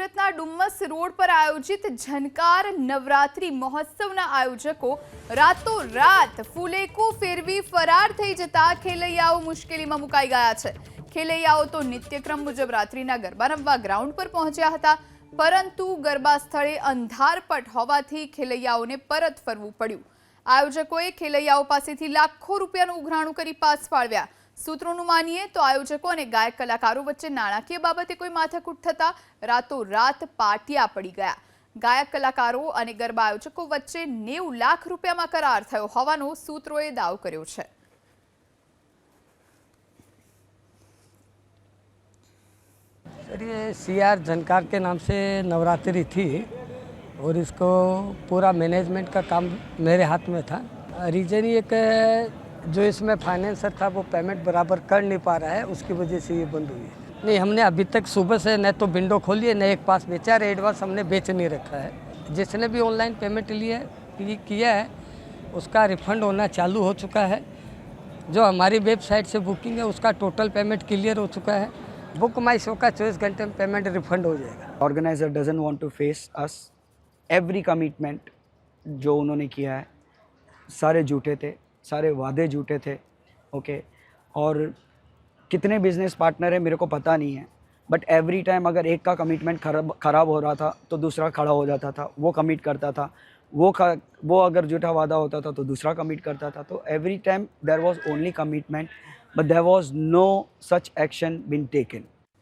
સુરતના ડુમ્મસ રોડ પર આયોજિત ઝનકાર નવરાત્રી મહોત્સવના આયોજકો રાતોરાત ફુલેકો ફેરવી ફરાર થઈ જતા ખેલૈયાઓ મુશ્કેલીમાં મુકાઈ ગયા છે। ખેલૈયાઓ તો નિત્યક્રમ મુજબ રાત્રિના ગરબા રમવા ગ્રાઉન્ડ પર પહોંચ્યા હતા, પરંતુ ગરબા સ્થળે અંધારપટ હોવાથી ખેલૈયાઓને પરત ફરવું પડ્યું। આયોજકોએ ખેલૈયાઓ પાસેથી લાખો રૂપિયાનું ઉઘરાણું કરી પાસ પાડવ્યા। सूत्रों मानीए तो आयोजकों और गायक कलाकारों वच्चे नाणाकीय बाबते कोई माथाकूट थता रातोरात पाटिया पड़ी गया। गायक कलाकारों और गरबा आयोजकों वच्चे 90 लाख रूपिया में करार थयो होवानो सूत्रोए दाव कर्यो छे। सर, ये सीआर झनकार के नाम से नवरात्रि थी और इसको पूरा मैनेजमेंट का काम मेरे हाथ में था। रीज़न ये कि जो इसमें फाइनेंसर था वो पेमेंट बराबर कर नहीं पा रहा है, उसकी वजह से ये बंद हुई है। नहीं, हमने अभी तक सुबह से न तो विंडो खोली है, न एक पास बेचा है, एडवांस हमने बेच नहीं रखा है। जिसने भी ऑनलाइन पेमेंट किया है उसका रिफंड होना चालू हो चुका है। जो हमारी वेबसाइट से बुकिंग है उसका टोटल पेमेंट क्लियर हो चुका है। बुक माई शो का 24 घंटे में पेमेंट रिफंड हो जाएगा। Organiser doesn't want to face us. Every commitment जो उन्होंने किया है सारे झूठे थे, सारे वादे झूठे थे। ओके, और कितने बिजनेस पार्टनर है मेरे को पता नहीं है, बट एवरी टाइम अगर एक का कमिटमेंट ख़राब हो रहा था तो दूसरा खड़ा हो जाता था, वो कमिट करता था, वो अगर झूठा वादा होता था तो दूसरा कमिट करता था। तो every time there was only commitment, but there was no such action been taken.